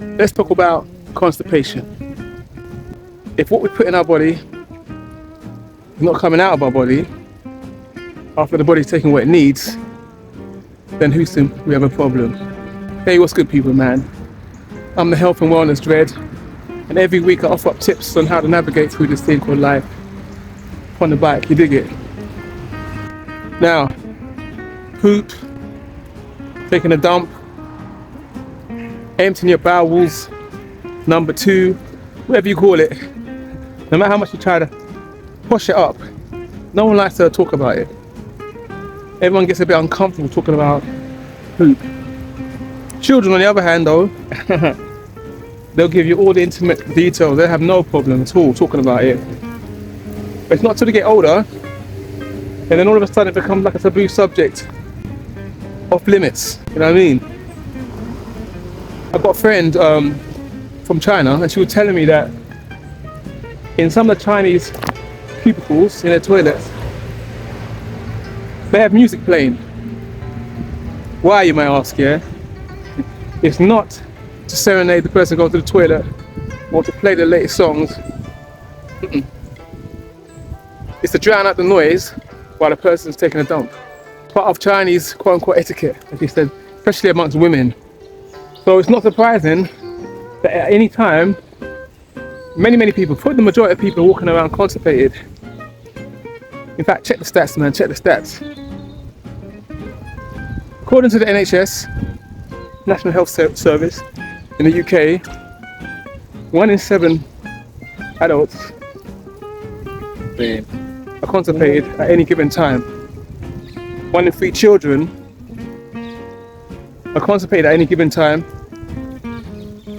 let's talk about constipation. If what we put in our body is not coming out of our body after the body's taking what it needs, then Houston, we have a problem. Hey, what's good, people, man? I'm the Health and Wellness Dread, and every week I offer up tips on how to navigate through this thing called life on the bike, you dig it? Now, poop, taking a dump, emptying your bowels, number 2, whatever you call it. No matter how much you try to push it up, no one likes to talk about it. Everyone gets a bit uncomfortable talking about poop. Children, on the other hand, though, they'll give you all the intimate details. They have no problem at all talking about it. But it's not until they get older, and then all of a sudden it becomes like a taboo subject, off limits. You know what I mean? I've got a friend from China, and she was telling me that in some of the Chinese cubicles in their toilets, they have music playing. Why, you may ask, yeah? It's not to serenade the person going to the toilet or to play the latest songs. It's to drown out the noise while the person's taking a dump. Part of Chinese quote-unquote etiquette, as he said, especially amongst women. So it's not surprising that at any time, many people, probably the majority of people, are walking around constipated. In fact, check the stats, man, check the stats. According to the NHS, National Health Service, in the UK, 1 in 7 adults are constipated at any given time. 1 in 3 children are constipated at any given time.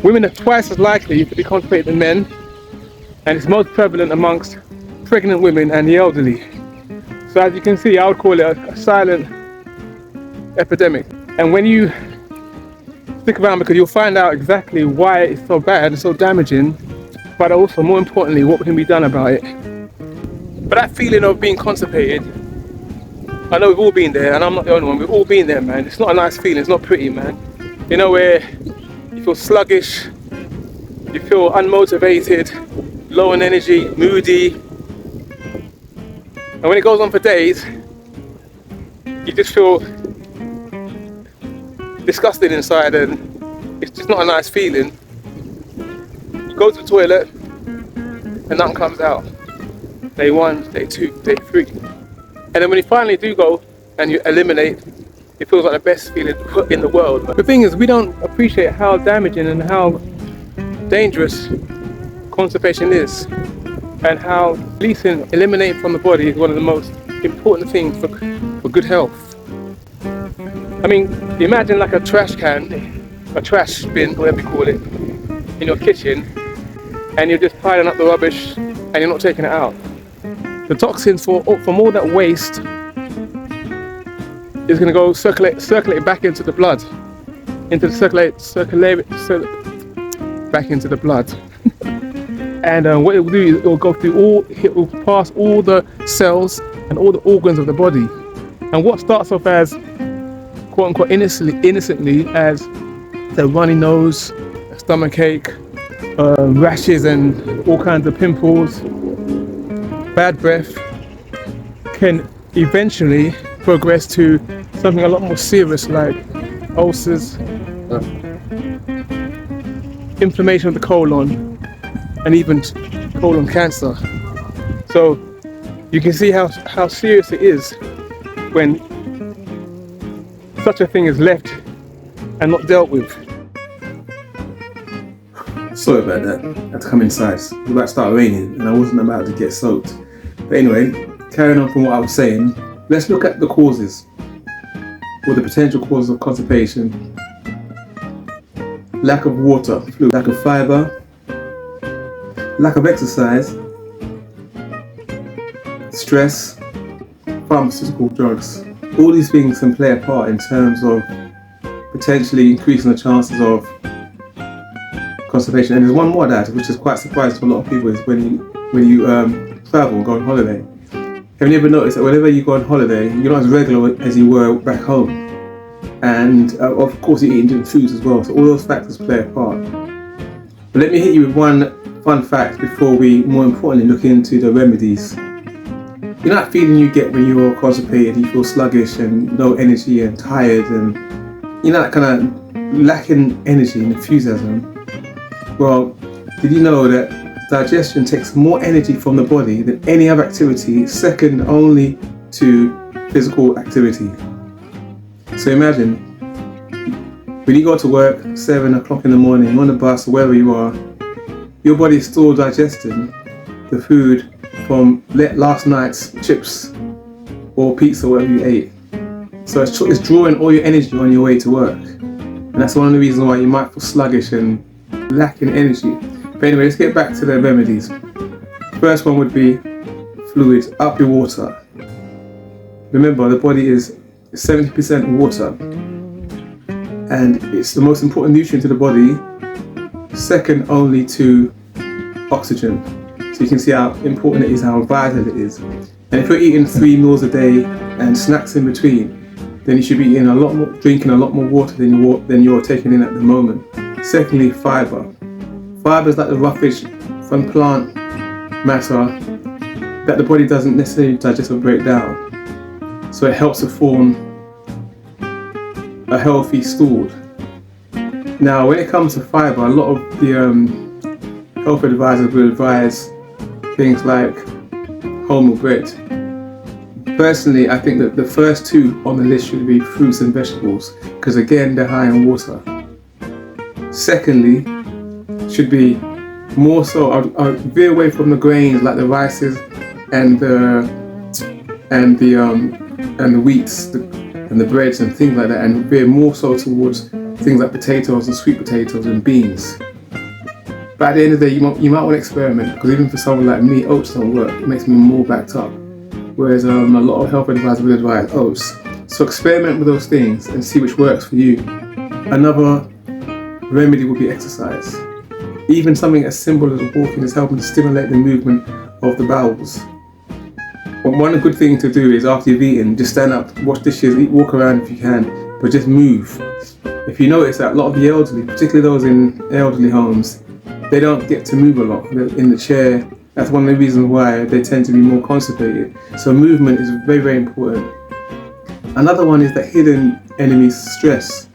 Women are twice as likely to be constipated than men, and it's most prevalent amongst pregnant women and the elderly. So as you can see, I would call it a silent epidemic. And when you stick around, because you'll find out exactly why it's so bad and so damaging, but also more importantly, what can be done about it. But that feeling of being constipated, I know we've all been there, and I'm not the only one, we've all been there, man. It's not a nice feeling, it's not pretty, man. You know, where you feel sluggish, you feel unmotivated, low in energy, moody. And when it goes on for days, you just feel disgusted inside, and it's just not a nice feeling. You go to the toilet and nothing comes out. Day 1, day 2, day 3. And then when you finally do go and you eliminate, it feels like the best feeling in the world. But the thing is, we don't appreciate how damaging and how dangerous constipation is, and how eliminating from the body is one of the most important things for good health. I mean, imagine like a trash can, a trash bin, whatever you call it, in your kitchen, and you're just piling up the rubbish and you're not taking it out. The toxins from all that waste is going to go circulate back into the blood, back into the blood. And what it will do is it will go through it will pass all the cells and all the organs of the body. And what starts off as quote unquote innocently as a runny nose, a stomach ache, rashes and all kinds of pimples, bad breath, can eventually progress to something a lot more serious like ulcers, inflammation of the colon, and even colon cancer. So you can see how serious it is when such a thing is left and not dealt with. Sorry about that. I had to come inside. It was about to start raining and I wasn't about to get soaked. But anyway, carrying on from what I was saying, let's look at the causes, or the potential causes of constipation. Lack of water, lack of fiber, lack of exercise, stress, pharmaceutical drugs. All these things can play a part in terms of potentially increasing the chances of constipation. And there's one more that, which is quite surprising to a lot of people, is when you travel and go on holiday. Have you ever noticed that whenever you go on holiday, you're not as regular as you were back home? And of course you're eating different foods as well, so all those factors play a part. But let me hit you with one fun fact before we more importantly look into the remedies. You know that feeling you get when you're constipated, you feel sluggish and low energy and tired, and you know that kind of lacking energy and enthusiasm? Well, did you know that digestion takes more energy from the body than any other activity, second only to physical activity? So imagine, when you go to work, 7 o'clock in the morning, on the bus, wherever you are, your body is still digesting the food from last night's chips or pizza, whatever you ate. So it's drawing all your energy on your way to work. And that's one of the reasons why you might feel sluggish and lacking energy. But anyway, let's get back to the remedies. First one would be fluids, up your water. Remember, the body is 70% water, and it's the most important nutrient to the body, second only to oxygen. So you can see how important it is, how vital it is. And if you're eating 3 meals a day and snacks in between, then you should be eating drinking a lot more water than you're taking in at the moment. Secondly, fiber. Fiber is like the roughage from plant matter that the body doesn't necessarily digest or break down. So it helps to form a healthy stool. Now, when it comes to fiber, a lot of the health advisors will advise things like wholemeal bread. Personally, I think that the first 2 on the list should be fruits and vegetables, because again, they're high in water. Secondly, should be more so, I'll veer away from the grains like the rices and the wheats and the breads and things like that, and veer more so towards things like potatoes and sweet potatoes and beans. But at the end of the day, you might want to experiment, because even for someone like me, oats don't work. It makes me more backed up. Whereas a lot of health advisors will advise oats. So experiment with those things and see which works for you. Another remedy would be exercise. Even something as simple as walking is helping to stimulate the movement of the bowels. One good thing to do is, after you've eaten, just stand up, wash dishes, walk around if you can, but just move. If you notice that a lot of the elderly, particularly those in elderly homes, they don't get to move a lot. They're in the chair. That's one of the reasons why they tend to be more constipated. So movement is very, very important. Another one is the hidden enemy, stress.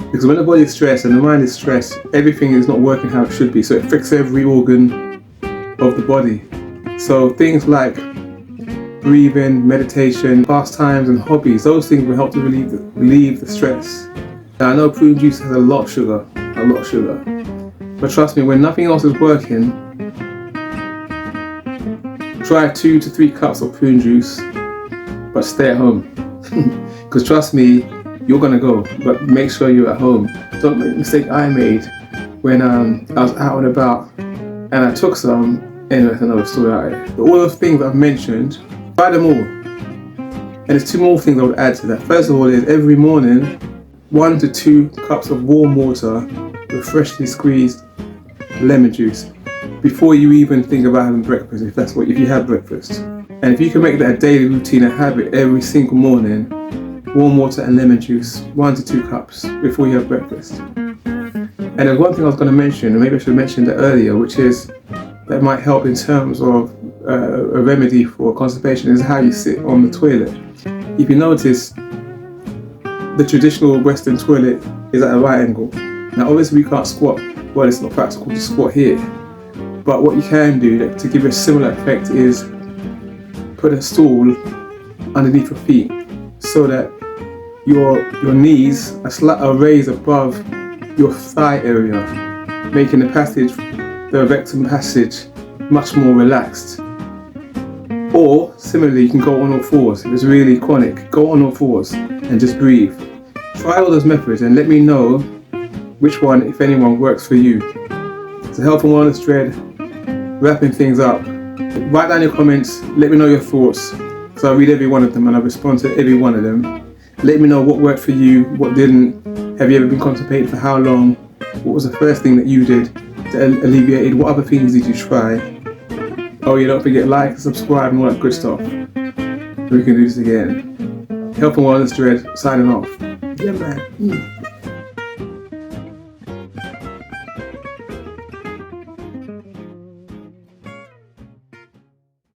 Because when the body is stressed and the mind is stressed, everything is not working how it should be. So it affects every organ of the body. So things like breathing, meditation, pastimes and hobbies, those things will help to relieve the stress. Now, I know prune juice has a lot of sugar. But trust me, when nothing else is working, try 2 to 3 cups of prune juice, but stay at home. Because trust me, you're gonna go, but make sure you're at home. Don't make the mistake I made when I was out and about and I took some. Anyway, that's another story out here. But all those things I've mentioned, try them all. And there's 2 more things I would add to that. First of all is every morning, 1 to 2 cups of warm water with freshly squeezed lemon juice before you even think about having breakfast, if you have breakfast. And if you can make that a daily routine, a habit every single morning, warm water and lemon juice, 1 to 2 cups before you have breakfast. And there's one thing I was going to mention, and maybe I should have mentioned it earlier, which is that might help in terms of a remedy for constipation, is how you sit on the toilet. If you notice, the traditional Western toilet is at a right angle. Now obviously we can't squat, well, it's not practical to squat here, but what you can do to give you a similar effect is put a stool underneath your feet so that your knees are raised above your thigh area, making the rectum passage much more relaxed. Or similarly, you can go on all fours. If it's really chronic, go on all fours and just breathe. Try all those methods and let me know which one, if anyone, works for you. It's a health and wellness thread, wrapping things up. Write down your comments, let me know your thoughts, because I read every one of them and I respond to every one of them. Let me know what worked for you, what didn't. Have you ever been constipated, for how long? What was the first thing that you did to alleviate it? What other things did you try? Oh yeah, don't forget like, subscribe and all that good stuff. We can do this again. Health and wellness thread, signing off. Yeah man.